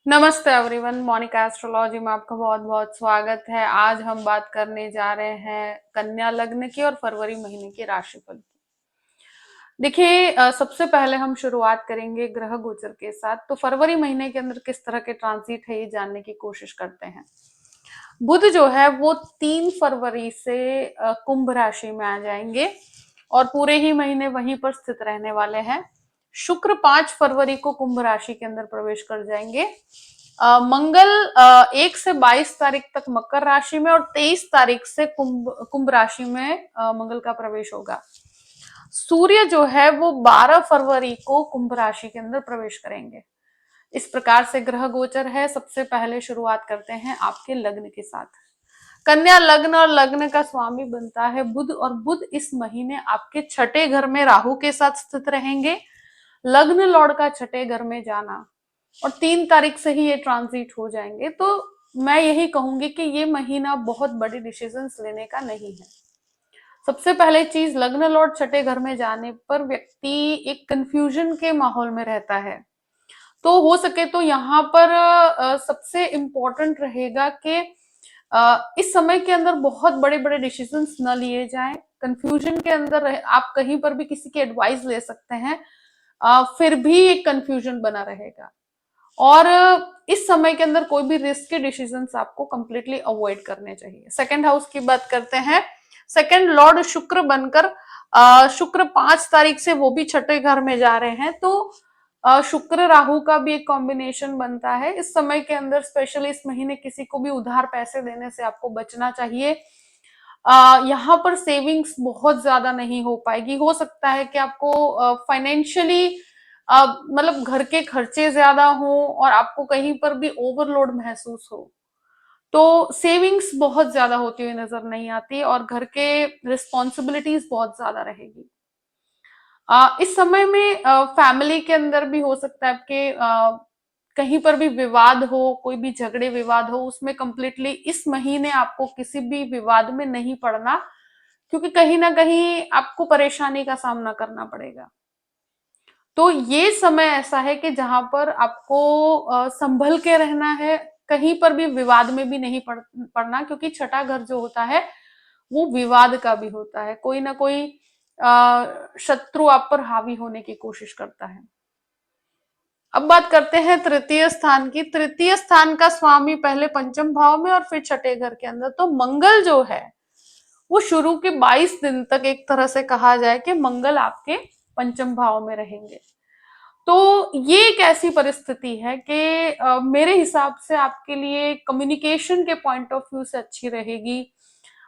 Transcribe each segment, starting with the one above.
नमस्ते everyone, Monika astrology में आपका बहुत बहुत स्वागत है। आज हम बात करने जा रहे हैं कन्या लग्न की और फरवरी महीने की राशिफल की। देखिए, सबसे पहले हम शुरुआत करेंगे ग्रह गोचर के साथ। तो फरवरी महीने के अंदर किस तरह के ट्रांजिट है ये जानने की कोशिश करते हैं। बुध जो है वो 3 फरवरी से कुंभ राशि में आ जाएंगे और पूरे ही महीने वहीं पर स्थित रहने वाले हैं। शुक्र 5 फरवरी को कुंभ राशि के अंदर प्रवेश कर जाएंगे। मंगल 1 से 22 तारीख तक मकर राशि में और 23 तारीख से कुंभ कुंभ राशि में मंगल का प्रवेश होगा। सूर्य जो है वो 12 फरवरी को कुंभ राशि के अंदर प्रवेश करेंगे। इस प्रकार से ग्रह गोचर है। सबसे पहले शुरुआत करते हैं आपके लग्न के साथ। कन्या लग्न और लग्न का स्वामी बनता है बुध, और बुध इस महीने आपके छठे घर में राहु के साथ स्थित रहेंगे। लग्न लॉर्ड का छठे घर में जाना और 3 तारीख से ही ये ट्रांजिट हो जाएंगे। तो मैं यही कहूंगी कि ये महीना बहुत बड़ी डिसीजंस लेने का नहीं है। सबसे पहले चीज, लग्न लॉर्ड छठे घर में जाने पर व्यक्ति एक कंफ्यूजन के माहौल में रहता है। तो हो सके तो यहाँ पर सबसे इम्पोर्टेंट रहेगा कि इस समय के अंदर बहुत बड़े बड़े डिसीजंस न लिए जाएं। कंफ्यूजन के अंदर आप कहीं पर भी किसी की एडवाइस ले सकते हैं, फिर भी एक कंफ्यूजन बना रहेगा। और इस समय के अंदर कोई भी रिस्की डिसीजंस आपको कंप्लीटली अवॉइड करने चाहिए। सेकंड हाउस की बात करते हैं। सेकंड लॉर्ड शुक्र बनकर शुक्र 5 तारीख से वो भी छठे घर में जा रहे हैं। तो शुक्र राहु का भी एक कॉम्बिनेशन बनता है। इस समय के अंदर स्पेशली इस महीने किसी को भी उधार पैसे देने से आपको बचना चाहिए। यहाँ पर सेविंग्स बहुत ज्यादा नहीं हो पाएगी। हो सकता है कि आपको फाइनेंशियली मतलब घर के खर्चे ज्यादा हो और आपको कहीं पर भी ओवरलोड महसूस हो। तो सेविंग्स बहुत ज्यादा होती हुई नजर नहीं आती और घर के रिस्पॉन्सिबिलिटीज बहुत ज्यादा रहेगी। इस समय में फैमिली के अंदर भी हो सकता है कि कहीं पर भी विवाद हो, कोई भी झगड़े विवाद हो, उसमें कंप्लीटली इस महीने आपको किसी भी विवाद में नहीं पड़ना, क्योंकि कहीं ना कहीं आपको परेशानी का सामना करना पड़ेगा। तो ये समय ऐसा है कि जहां पर आपको संभल के रहना है। कहीं पर भी विवाद में भी नहीं पड़ना, क्योंकि छठा घर जो होता है वो विवाद का भी होता है। कोई ना कोई शत्रु आप पर हावी होने की कोशिश करता है। अब बात करते हैं तृतीय स्थान की। तृतीय स्थान का स्वामी पहले पंचम भाव में और फिर छठे घर के अंदर। तो मंगल जो है वो शुरू के 22 दिन तक एक तरह से कहा जाए कि मंगल आपके पंचम भाव में रहेंगे। तो ये एक ऐसी परिस्थिति है कि मेरे हिसाब से आपके लिए कम्युनिकेशन के पॉइंट ऑफ व्यू से अच्छी रहेगी।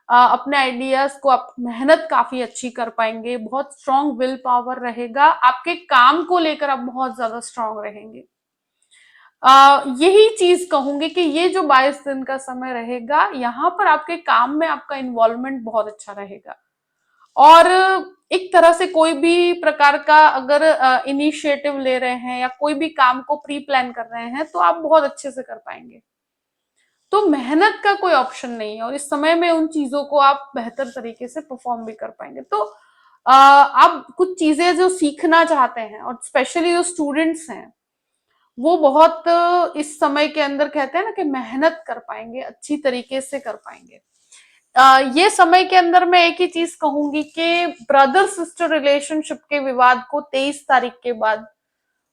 अपने आइडियाज को आप मेहनत काफी अच्छी कर पाएंगे। बहुत स्ट्रांग विल पावर रहेगा। आपके काम को लेकर आप बहुत ज्यादा स्ट्रांग रहेंगे। यही चीज कहूंगी कि ये जो 22 दिन का समय रहेगा, यहाँ पर आपके काम में आपका इन्वॉल्वमेंट बहुत अच्छा रहेगा। और एक तरह से कोई भी प्रकार का अगर इनिशिएटिव ले रहे हैं या कोई भी काम को प्री प्लान कर रहे हैं तो आप बहुत अच्छे से कर पाएंगे। तो मेहनत का कोई ऑप्शन नहीं है और इस समय में उन चीजों को आप बेहतर तरीके से परफॉर्म भी कर पाएंगे। तो आप कुछ चीजें जो सीखना चाहते हैं और स्पेशली जो स्टूडेंट्स हैं वो बहुत इस समय के अंदर कहते हैं ना कि मेहनत कर पाएंगे, अच्छी तरीके से कर पाएंगे। ये समय के अंदर मैं एक ही चीज कहूंगी कि ब्रदर सिस्टर रिलेशनशिप के विवाद को 23 तारीख के बाद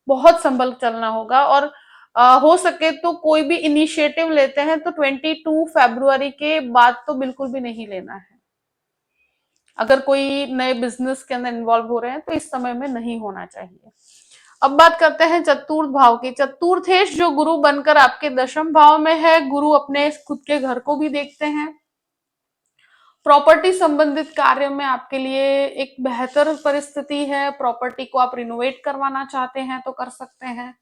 बहुत संभल चलना होगा। और हो सके तो कोई भी इनिशिएटिव लेते हैं तो 22 फरवरी के बाद तो बिल्कुल भी नहीं लेना है। अगर कोई नए बिजनेस के अंदर इन्वॉल्व हो रहे हैं तो इस समय में नहीं होना चाहिए। अब बात करते हैं चतुर्थ भाव की। चतुर्थेश जो गुरु बनकर आपके दशम भाव में है, गुरु अपने खुद के घर को भी देखते हैं। प्रॉपर्टी संबंधित कार्य में आपके लिए एक बेहतर परिस्थिति है। प्रॉपर्टी को आप रिनोवेट करवाना चाहते हैं तो कर सकते हैं।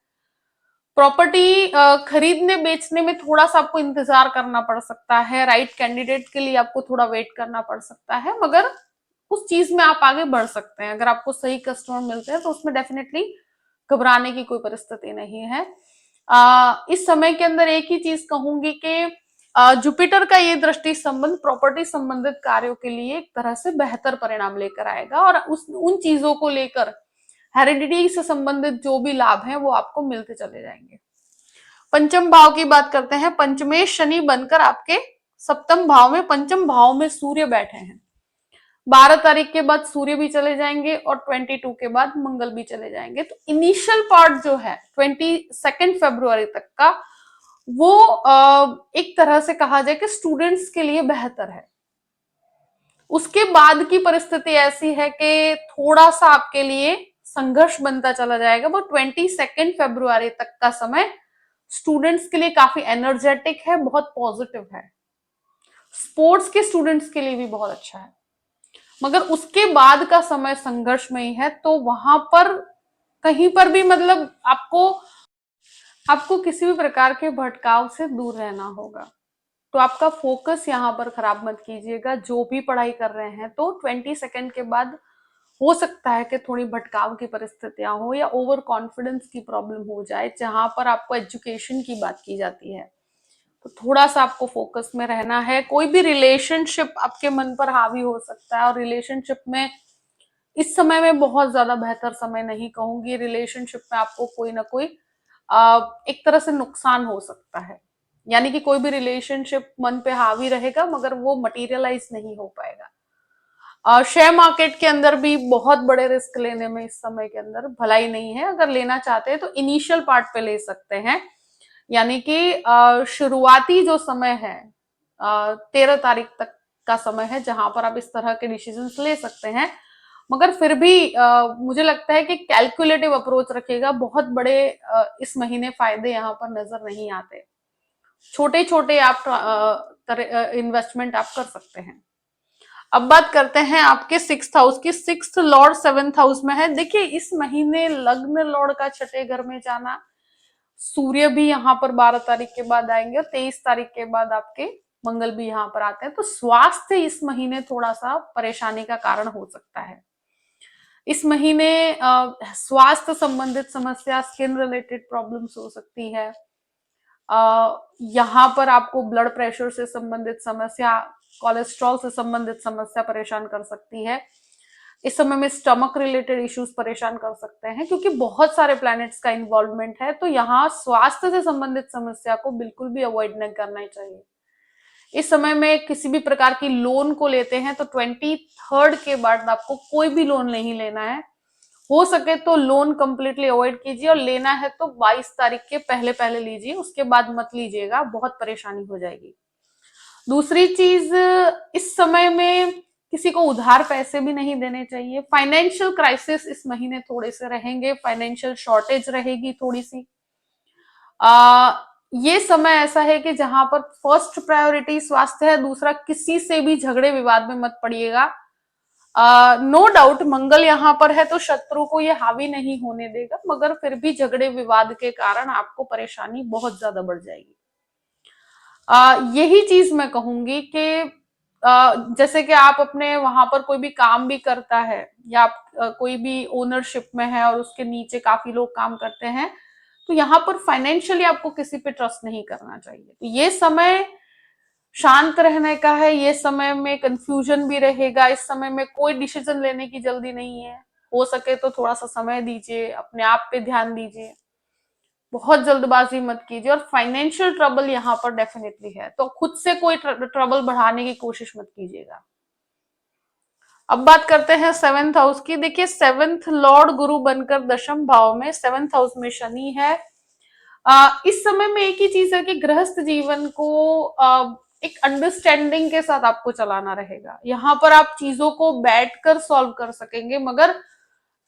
प्रॉपर्टी खरीदने बेचने में थोड़ा सा आपको इंतजार करना पड़ सकता है। राइट कैंडिडेट के लिए आपको थोड़ा वेट करना पड़ सकता है, मगर उस चीज में आप आगे बढ़ सकते हैं। अगर आपको सही कस्टमर मिलते हैं तो उसमें डेफिनेटली घबराने की कोई परिस्थिति नहीं है। इस समय के अंदर एक ही चीज कहूंगी कि जुपिटर का ये दृष्टि संबंध प्रॉपर्टी संबंधित कार्यों के लिए एक तरह से बेहतर परिणाम लेकर आएगा और उन चीजों को लेकर हेरिडिटी से संबंधित जो भी लाभ हैं वो आपको मिलते चले जाएंगे। पंचम भाव की बात करते हैं, पंचमेश शनि बनकर आपके सप्तम भाव में, पंचम भाव में सूर्य बैठे हैं। 12 तारीख के बाद सूर्य भी चले जाएंगे और 22 के बाद मंगल भी चले जाएंगे। तो इनिशियल पार्ट जो है 22 फरवरी तक का, वो एक तरह से कहा जाए कि स्टूडेंट्स के लिए बेहतर है। उसके बाद की परिस्थिति ऐसी है कि थोड़ा सा आपके लिए संघर्ष बनता चला जाएगा। वो 22 फरवरी तक का समय स्टूडेंट्स के लिए काफी एनर्जेटिक है, बहुत पॉजिटिव है। स्पोर्ट्स के स्टूडेंट्स के लिए भी बहुत अच्छा है, मगर उसके बाद का समय संघर्षमयी है। तो वहां पर कहीं पर भी मतलब आपको किसी भी प्रकार के भटकाव से दूर रहना होगा। तो आपका फोकस यहाँ पर खराब मत कीजिएगा। जो भी पढ़ाई कर रहे हैं तो 22 के बाद हो सकता है कि थोड़ी भटकाव की परिस्थितियां हो या ओवर कॉन्फिडेंस की प्रॉब्लम हो जाए, जहां पर आपको एजुकेशन की बात की जाती है। तो थोड़ा सा आपको फोकस में रहना है। कोई भी रिलेशनशिप आपके मन पर हावी हो सकता है, और रिलेशनशिप में इस समय में बहुत ज्यादा बेहतर समय नहीं कहूंगी। रिलेशनशिप में आपको कोई ना कोई एक तरह से नुकसान हो सकता है, यानी कि कोई भी रिलेशनशिप मन पे हावी रहेगा मगर वो मटेरियलाइज नहीं हो पाएगा। शेयर मार्केट के अंदर भी बहुत बड़े रिस्क लेने में इस समय के अंदर भलाई नहीं है। अगर लेना चाहते हैं तो इनिशियल पार्ट पे ले सकते हैं, यानी कि शुरुआती जो समय है 13 तारीख तक का समय है, जहां पर आप इस तरह के डिसीजंस ले सकते हैं। मगर फिर भी मुझे लगता है कि कैलकुलेटिव अप्रोच रखिएगा। बहुत बड़े इस महीने फायदे यहाँ पर नजर नहीं आते। छोटे छोटे आप इन्वेस्टमेंट आप कर सकते हैं। अब बात करते हैं आपके 6th हाउस की। 6th लॉर्ड 7th हाउस में है। देखिए, इस महीने लग्न लॉर्ड का छठे घर में जाना, सूर्य भी यहाँ पर 12 तारीख के बाद आएंगे और 23 तारीख के बाद आपके मंगल भी यहाँ पर आते हैं। तो स्वास्थ्य इस महीने थोड़ा सा परेशानी का कारण हो सकता है। इस महीने स्वास्थ्य संबंधित समस्या, स्किन रिलेटेड प्रॉब्लम्स हो सकती है। यहाँ पर आपको ब्लड प्रेशर से संबंधित समस्या, कोलेस्ट्रॉल से संबंधित समस्या परेशान कर सकती है। इस समय में स्टमक रिलेटेड इश्यूज परेशान कर सकते हैं, क्योंकि बहुत सारे प्लैनेट्स का इन्वॉल्वमेंट है। तो यहाँ स्वास्थ्य से संबंधित समस्या को बिल्कुल भी अवॉइड नहीं करना चाहिए। इस समय में किसी भी प्रकार की लोन को लेते हैं तो 23 के बाद आपको कोई भी लोन नहीं लेना है। हो सके तो लोन कंप्लीटली अवॉइड कीजिए, और लेना है तो 22 तारीख के पहले पहले लीजिए, उसके बाद मत लीजिएगा, बहुत परेशानी हो जाएगी। दूसरी चीज, इस समय में किसी को उधार पैसे भी नहीं देने चाहिए। फाइनेंशियल क्राइसिस इस महीने थोड़े से रहेंगे, फाइनेंशियल शॉर्टेज रहेगी थोड़ी सी। ये समय ऐसा है कि जहां पर फर्स्ट प्रायोरिटी स्वास्थ्य है। दूसरा, किसी से भी झगड़े विवाद में मत पड़िएगा। नो डाउट मंगल यहाँ पर है तो शत्रु को ये हावी नहीं होने देगा, मगर फिर भी झगड़े विवाद के कारण आपको परेशानी बहुत ज्यादा बढ़ जाएगी। यही चीज मैं कहूंगी कि जैसे कि आप अपने वहां पर कोई भी काम भी करता है, या आप कोई भी ओनरशिप में है और उसके नीचे काफी लोग काम करते हैं, तो यहाँ पर फाइनेंशियली आपको किसी पे ट्रस्ट नहीं करना चाहिए। तो ये समय शांत रहने का है। ये समय में कंफ्यूजन भी रहेगा। इस समय में कोई डिसीजन लेने की जल्दी नहीं है। हो सके तो थोड़ा सा समय दीजिए, अपने आप पे ध्यान दीजिए, बहुत जल्दबाजी मत कीजिए। और फाइनेंशियल ट्रबल यहाँ पर डेफिनेटली है, तो खुद से कोई ट्रबल बढ़ाने की कोशिश मत कीजिएगा। अब बात करते हैं 7th हाउस की। देखिए, 7th लॉर्ड गुरु बनकर 10th भाव में, 7th हाउस में शनि है। इस समय में एक ही चीज है कि गृहस्थ जीवन को एक अंडरस्टैंडिंग के साथ आपको चलाना रहेगा। यहाँ पर आप चीजों को बैठकर सॉल्व कर सकेंगे, मगर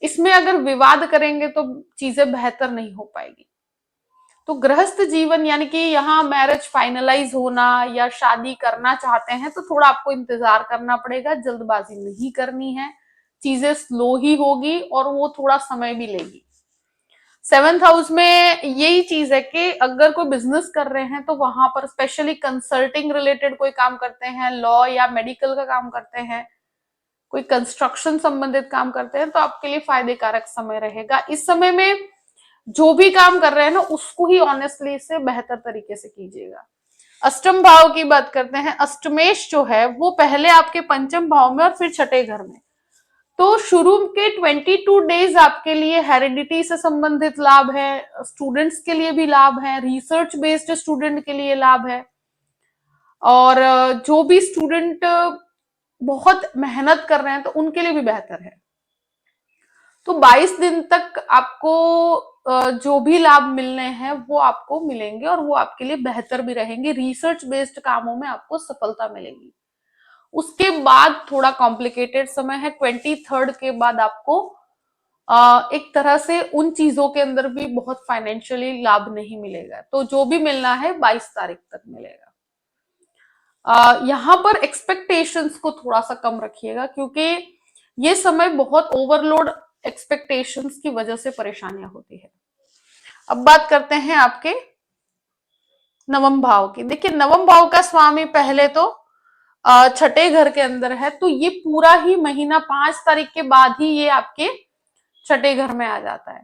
इसमें अगर विवाद करेंगे तो चीजें बेहतर नहीं हो पाएगी। तो गृहस्थ जीवन यानी कि यहाँ मैरिज फाइनलाइज होना या शादी करना चाहते हैं तो थोड़ा आपको इंतजार करना पड़ेगा, जल्दबाजी नहीं करनी है। चीजें स्लो ही होगी और वो थोड़ा समय भी लेगी। 7th हाउस में यही चीज है कि अगर कोई बिजनेस कर रहे हैं तो वहां पर स्पेशली कंसल्टिंग रिलेटेड कोई काम करते हैं, लॉ या मेडिकल का काम करते हैं, कोई कंस्ट्रक्शन संबंधित काम करते हैं, तो आपके लिए फायदे कारक समय रहेगा। इस समय में जो भी काम कर रहे हैं ना, उसको ही ऑनेस्टली से बेहतर तरीके से कीजिएगा। अष्टम भाव की बात करते हैं। अष्टमेश जो है वो पहले आपके पंचम भाव में और फिर छठे घर में। तो शुरू के 22 डेज आपके लिए हेरिडिटी से संबंधित लाभ है, स्टूडेंट्स के लिए भी लाभ है, रिसर्च बेस्ड स्टूडेंट के लिए लाभ है, और जो भी स्टूडेंट बहुत मेहनत कर रहे हैं तो उनके लिए भी बेहतर है। तो 22 दिन तक आपको जो भी लाभ मिलने हैं वो आपको मिलेंगे, और वो आपके लिए बेहतर भी रहेंगे। रिसर्च बेस्ड कामों में आपको सफलता मिलेगी। उसके बाद थोड़ा कॉम्प्लिकेटेड समय है, 23rd के बाद आपको एक तरह से उन चीजों के अंदर भी बहुत फाइनेंशियली लाभ नहीं मिलेगा। तो जो भी मिलना है 22 तारीख तक मिलेगा। यहाँ पर एक्सपेक्टेशंस को थोड़ा सा कम रखिएगा, क्योंकि ये समय बहुत ओवरलोड एक्सपेक्टेशंस की वजह से परेशानियां होती है। अब बात करते हैं आपके नवम भाव की। देखिए, नवम भाव का स्वामी पहले तो छठे घर के अंदर है, तो ये पूरा ही महीना 5 तारीख के बाद ही ये आपके छठे घर में आ जाता है।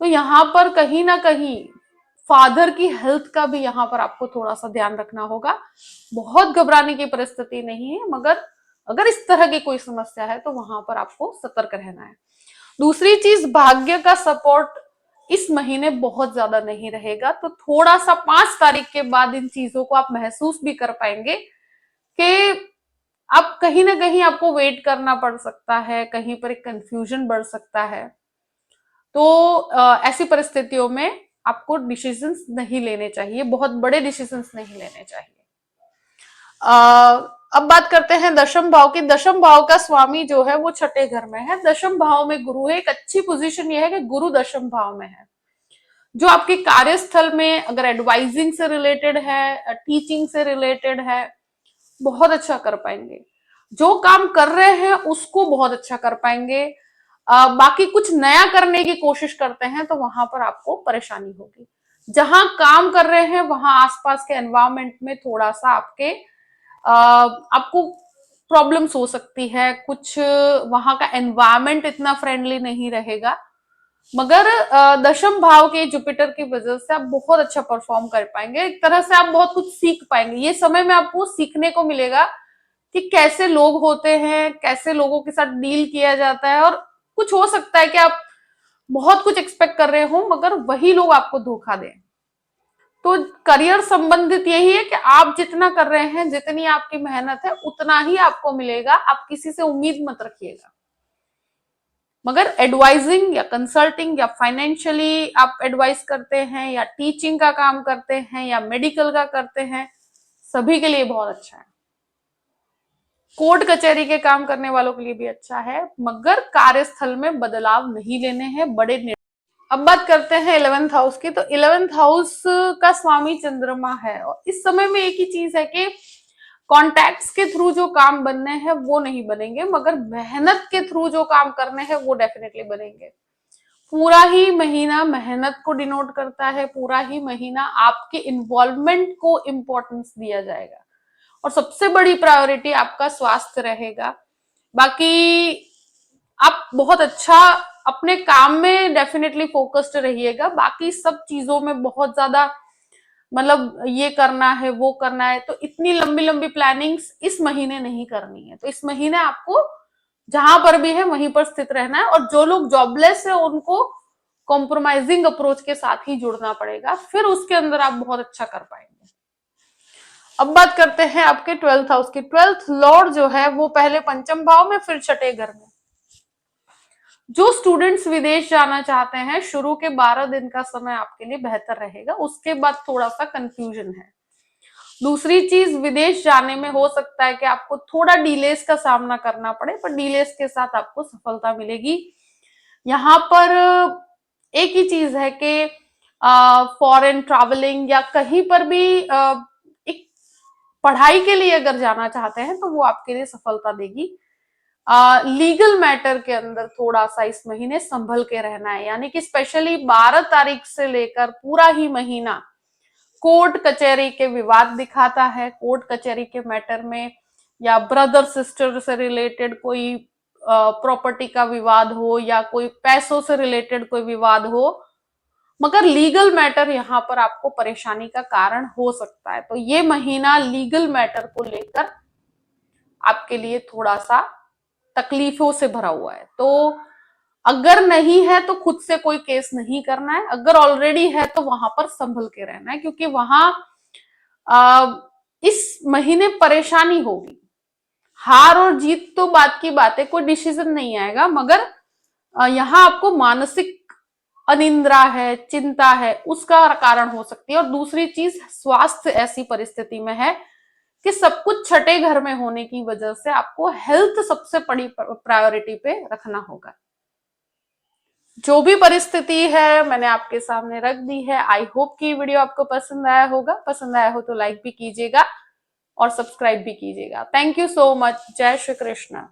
तो यहाँ पर कहीं ना कहीं फादर की हेल्थ का भी यहाँ पर आपको थोड़ा सा ध्यान रखना होगा। बहुत घबराने की परिस्थिति नहीं है, मगर अगर इस तरह की कोई समस्या है तो वहां पर आपको सतर्क रहना है। दूसरी चीज, भाग्य का सपोर्ट इस महीने बहुत ज्यादा नहीं रहेगा, तो थोड़ा सा 5 तारीख के बाद इन चीजों को आप महसूस भी कर पाएंगे कि अब कहीं ना कहीं आपको वेट करना पड़ सकता है, कहीं पर एक कंफ्यूजन बढ़ सकता है। तो ऐसी परिस्थितियों में आपको डिसीजंस नहीं लेने चाहिए, बहुत बड़े डिसीजंस नहीं लेने चाहिए। अब बात करते हैं दशम भाव की। दशम भाव का स्वामी जो है वो छठे घर में है, दशम भाव में गुरु है। एक अच्छी पोजीशन ये है कि गुरु दशम भाव में है, जो आपके कार्यस्थल में अगर एडवाइजिंग से रिलेटेड है, टीचिंग से रिलेटेड है, बहुत अच्छा कर पाएंगे। जो काम कर रहे हैं उसको बहुत अच्छा कर पाएंगे। बाकी कुछ नया करने की कोशिश करते हैं तो वहां पर आपको परेशानी होगी। जहां काम कर रहे हैं वहां आसपास के एनवायरमेंट में थोड़ा सा आपको प्रॉब्लम्स हो सकती है, कुछ वहां का एनवायरमेंट इतना फ्रेंडली नहीं रहेगा। मगर दशम भाव के जुपिटर की वजह से आप बहुत अच्छा परफॉर्म कर पाएंगे। एक तरह से आप बहुत कुछ सीख पाएंगे। ये समय में आपको सीखने को मिलेगा कि कैसे लोग होते हैं, कैसे लोगों के साथ डील किया जाता है, और कुछ हो सकता है कि आप बहुत कुछ एक्सपेक्ट कर रहे हो मगर वही लोग आपको धोखा दें। तो करियर संबंधित यही है कि आप जितना कर रहे हैं, जितनी आपकी मेहनत है, उतना ही आपको मिलेगा। आप किसी से उम्मीद मत रखिएगा। मगर एडवाइजिंग या कंसल्टिंग या फाइनेंशियली आप एडवाइस करते हैं, या टीचिंग का काम करते हैं, या मेडिकल का करते हैं, सभी के लिए बहुत अच्छा है। कोर्ट कचहरी के काम करने वालों के लिए भी अच्छा है, मगर कार्यस्थल में बदलाव नहीं लेने हैं, बड़े निर्णय। अब बात करते हैं 11th हाउस की। तो 11th हाउस का स्वामी चंद्रमा है, और इस समय में एक ही चीज है कि कॉन्टैक्ट्स के थ्रू जो काम बनने हैं वो नहीं बनेंगे, मगर मेहनत के थ्रू जो काम करने हैं वो डेफिनेटली बनेंगे। पूरा ही महीना मेहनत को डिनोट करता है, पूरा ही महीना आपके इन्वॉल्वमेंट को इंपॉर्टेंस दिया जाएगा, और सबसे बड़ी प्रायोरिटी आपका स्वास्थ्य रहेगा। बाकी आप बहुत अच्छा अपने काम में डेफिनेटली फोकस्ड रहिएगा। बाकी सब चीजों में बहुत ज्यादा मतलब ये करना है वो करना है, तो इतनी लंबी लंबी प्लानिंग्स इस महीने नहीं करनी है। तो इस महीने आपको जहां पर भी है वहीं पर स्थित रहना है, और जो लोग जॉबलेस है उनको कॉम्प्रोमाइजिंग अप्रोच के साथ ही जुड़ना पड़ेगा, फिर उसके अंदर आप बहुत अच्छा कर पाएंगे। अब बात करते हैं आपके 12th हाउस की। 12th लॉर्ड जो है वो पहले पंचम भाव में, फिर छठे घर में। जो स्टूडेंट्स विदेश जाना चाहते हैं, शुरू के 12 दिन का समय आपके लिए बेहतर रहेगा, उसके बाद थोड़ा सा कंफ्यूजन है। दूसरी चीज, विदेश जाने में हो सकता है कि आपको थोड़ा डिलेस का सामना करना पड़े, पर डिलेस के साथ आपको सफलता मिलेगी। यहाँ पर एक ही चीज है कि फॉरेन ट्रैवलिंग या कहीं पर भी एक पढ़ाई के लिए अगर जाना चाहते हैं तो वो आपके लिए सफलता देगी। लीगल मैटर के अंदर थोड़ा सा इस महीने संभल के रहना है, यानी कि स्पेशली 12 तारीख से लेकर पूरा ही महीना कोर्ट कचहरी के विवाद दिखाता है। कोर्ट कचहरी के मैटर में, या ब्रदर सिस्टर से रिलेटेड कोई प्रॉपर्टी का विवाद हो, या कोई पैसों से रिलेटेड कोई विवाद हो, मगर लीगल मैटर यहाँ पर आपको परेशानी का कारण हो सकता है। तो ये महीना लीगल मैटर को लेकर आपके लिए थोड़ा सा तकलीफों से भरा हुआ है। तो अगर नहीं है तो खुद से कोई केस नहीं करना है, अगर ऑलरेडी है तो वहां पर संभल के रहना है, क्योंकि वहां इस महीने परेशानी होगी। हार और जीत तो बात की बात है, कोई डिसीजन नहीं आएगा, मगर यहाँ आपको मानसिक अनिद्रा है, चिंता है, उसका कारण हो सकती है। और दूसरी चीज, स्वास्थ्य ऐसी परिस्थिति में है कि सब कुछ छठे घर में होने की वजह से आपको हेल्थ सबसे बड़ी प्रायोरिटी पे रखना होगा। जो भी परिस्थिति है मैंने आपके सामने रख दी है। आई होप कि वीडियो आपको पसंद आया होगा। पसंद आया हो तो लाइक भी कीजिएगा और सब्सक्राइब भी कीजिएगा। Thank you so much. जय श्री कृष्ण।